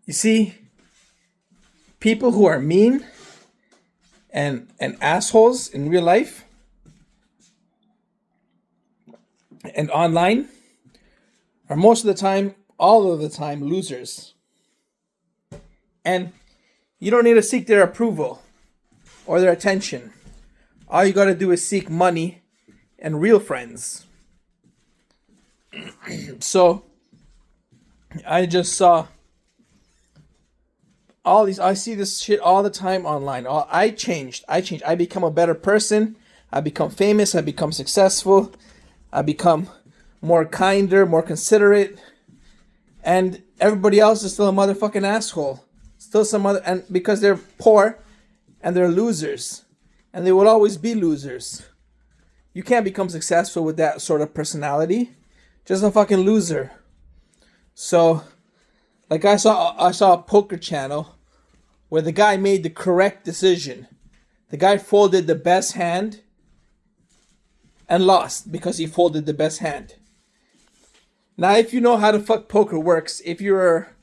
You see, people who are mean and assholes in real life and online are most of the time, all of the time, losers. And you don't need to seek their approval or their attention. All you gotta do is seek money and real friends. So, I just saw all these. I see this shit all the time online. I changed. I become a better person. I become famous. I become successful. I become more kinder, more considerate. And everybody else is still a motherfucking asshole. Still some other, and because they're poor and they're losers. And they will always be losers. You can't become successful with that sort of personality. Just a fucking loser. So, like I saw a poker channel where the guy made the correct decision. The guy folded the best hand and lost because he folded the best hand. Now, if you know how the fuck poker works, if you're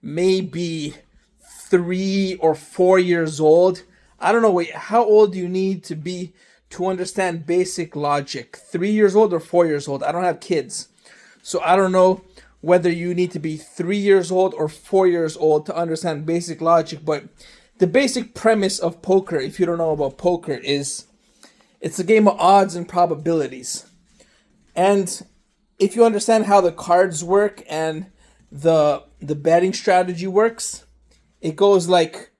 maybe 3 or 4 years old, I don't know, wait, how old do you need to be to understand basic logic? 3 years old or 4 years old? I don't have kids. So I don't know whether you need to be 3 years old or 4 years old to understand basic logic. But the basic premise of poker, if you don't know about poker, is it's a game of odds and probabilities. And if you understand how the cards work and the betting strategy works, it goes like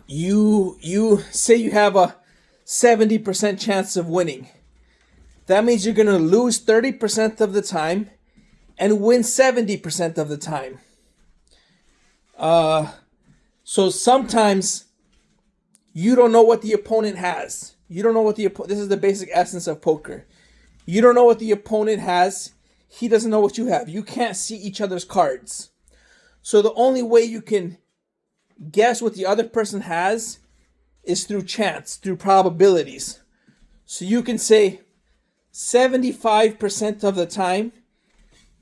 you say you have a 70% chance of winning. That means you're going to lose 30% of the time and win 70% of the time. So sometimes you don't know what the opponent has. You don't know what this is the basic essence of poker. You don't know what the opponent has. He doesn't know what you have. You can't see each other's cards. So the only way you can guess what the other person has is through chance, through probabilities. So you can say 75% of the time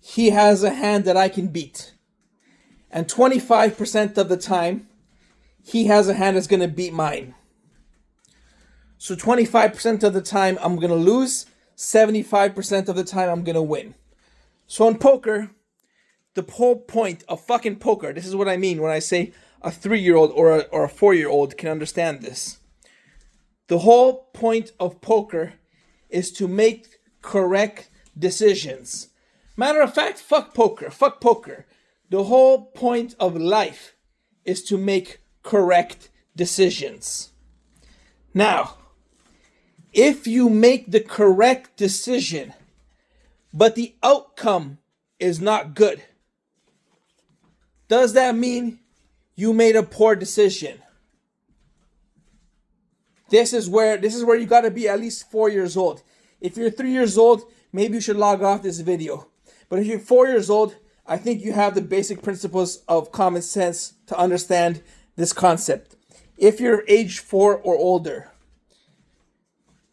he has a hand that I can beat. And 25% of the time he has a hand that's going to beat mine. So 25% of the time I'm going to lose, 75% of the time I'm going to win. So in poker, the whole point of fucking poker, this is what I mean when I say a 3-year-old or a 4-year-old can understand this. The whole point of poker is to make correct decisions. Matter of fact, fuck poker. Fuck poker. The whole point of life is to make correct decisions. Now, if you make the correct decision, but the outcome is not good, does that mean you made a poor decision? This is where you got to be at least 4 years old. If you're 3 years old, maybe you should log off this video. But if you're 4 years old, I think you have the basic principles of common sense to understand this concept. If you're age 4 or older,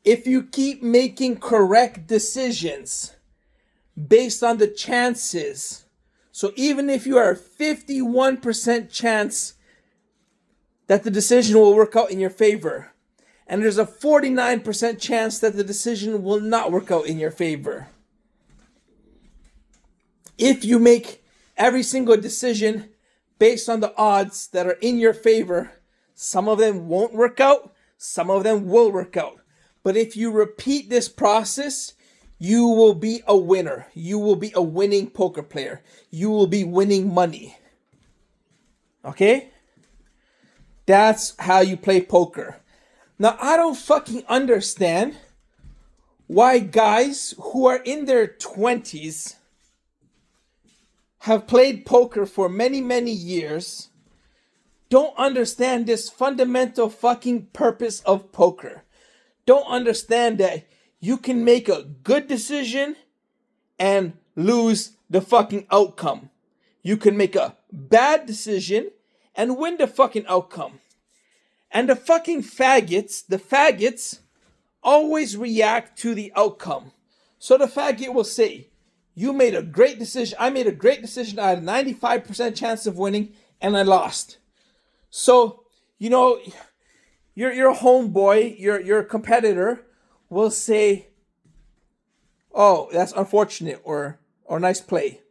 if you keep making correct decisions based on the chances, so even if you are 51% chance that the decision will work out in your favor, and there's a 49% chance that the decision will not work out in your favor, if you make every single decision based on the odds that are in your favor, some of them won't work out, some of them will work out. But if you repeat this process, you will be a winner. You will be a winning poker player. You will be winning money. Okay? That's how you play poker. Now, I don't fucking understand why guys who are in their 20s have played poker for many, many years don't understand this fundamental fucking purpose of poker. Don't understand that you can make a good decision and lose the fucking outcome. You can make a bad decision and win the fucking outcome. And the faggots always react to the outcome. So the faggot will say, You made a great decision. I made a great decision. I had a 95% chance of winning, and I lost. So, you know, your homeboy, your competitor will say, "Oh, that's unfortunate," or "nice play."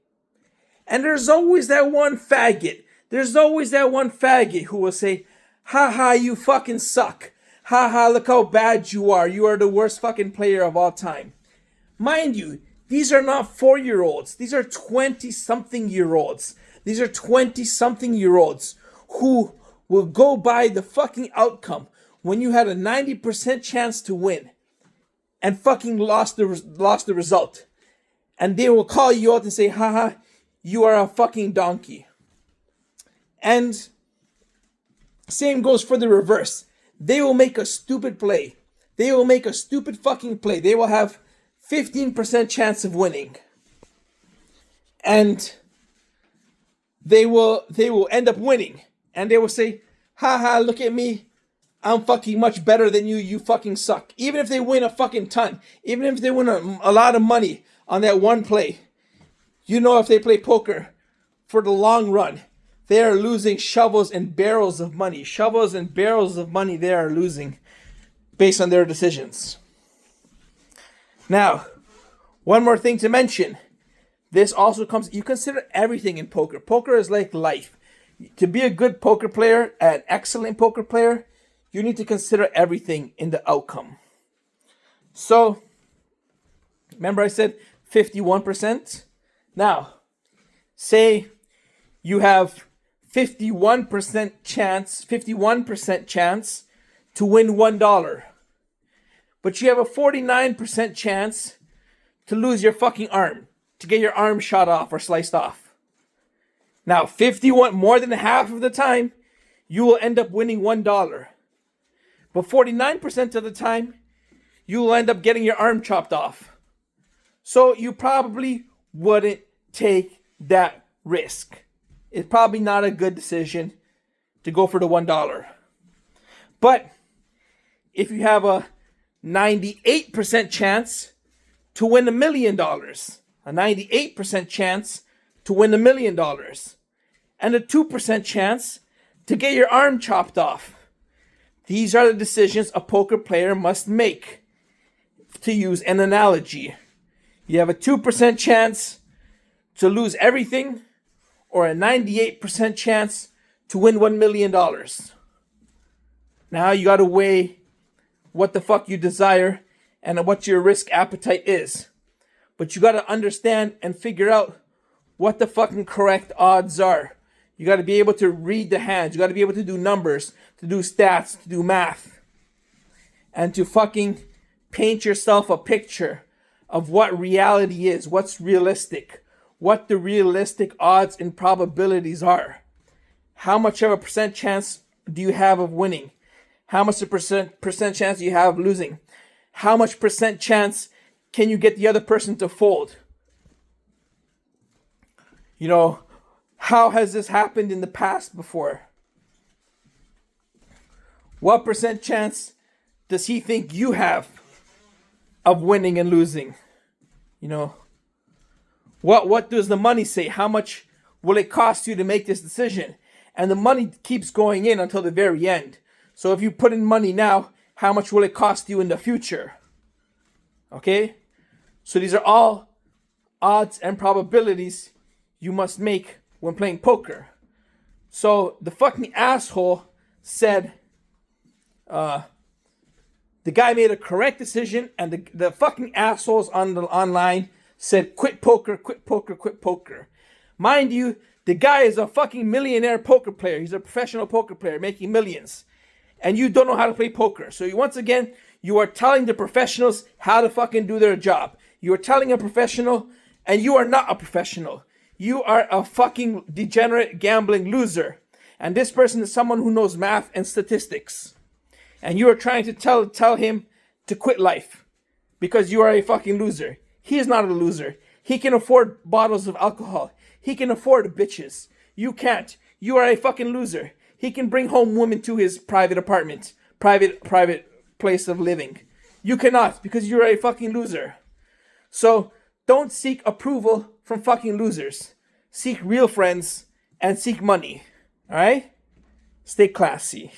And there's always that one faggot. There's always that one faggot who will say, "Ha ha, you fucking suck. Ha ha, look how bad you are. You are the worst fucking player of all time." Mind you, these are not 4-year-olds. These are 20-something-year-olds. These are 20-something-year-olds who will go by the fucking outcome when you had a 90% chance to win and fucking lost the result. And they will call you out and say, "Haha, you are a fucking donkey." And same goes for the reverse. They will make a stupid play. They will make a stupid fucking play. They will have 15% chance of winning. And they will end up winning. And they will say, "Haha, look at me. I'm fucking much better than you. You fucking suck." Even if they win a fucking ton. Even if they win a lot of money on that one play. You know, if they play poker for the long run, they are losing shovels and barrels of money. Shovels and barrels of money they are losing based on their decisions. Now, one more thing to mention. This also comes, you consider everything in poker. Poker is like life. To be a good poker player, an excellent poker player, you need to consider everything in the outcome. So, remember I said 51%? Now, say you have 51% chance to win $1. But you have a 49% chance to lose your fucking arm, to get your arm shot off or sliced off. Now, 51, more than half of the time, you will end up winning $1. But 49% of the time, you will end up getting your arm chopped off. So you probably wouldn't take that risk. It's probably not a good decision to go for the $1. But if you have a 98% chance to win $1 million, a 98% chance to win $1 million, and a 2% chance to get your arm chopped off. These are the decisions a poker player must make. To use an analogy, you have a 2% chance to lose everything, or a 98% chance to win $1 million. Now you gotta weigh what the fuck you desire and what your risk appetite is. But you gotta understand and figure out what the fucking correct odds are. You gotta be able to read the hands. You gotta be able to do numbers, to do stats, to do math. And to fucking paint yourself a picture of what reality is, what's realistic, what the realistic odds and probabilities are. How much of a percent chance do you have of winning? How much a percent chance do you have of losing? How much percent chance can you get the other person to fold? You know, how has this happened in the past before? What percent chance does he think you have of winning and losing? You know, what does the money say? How much will it cost you to make this decision? And the money keeps going in until the very end. So if you put in money now, how much will it cost you in the future? Okay? So these are all odds and probabilities you must make when playing poker. So the fucking asshole said, the guy made a correct decision, and the fucking assholes online said, quit poker, quit poker, quit poker. Mind you, the guy is a fucking millionaire poker player. He's a professional poker player making millions. And you don't know how to play poker. So once again, you are telling the professionals how to fucking do their job. You are telling a professional, and you are not a professional. You are a fucking degenerate gambling loser. And this person is someone who knows math and statistics. And you are trying to tell him to quit life because you are a fucking loser. He is not a loser. He can afford bottles of alcohol. He can afford bitches. You can't. You are a fucking loser. He can bring home women to his private apartment, private place of living. You cannot because you're a fucking loser. So Don't seek approval from fucking losers. Seek real friends and seek money. All right? Stay classy.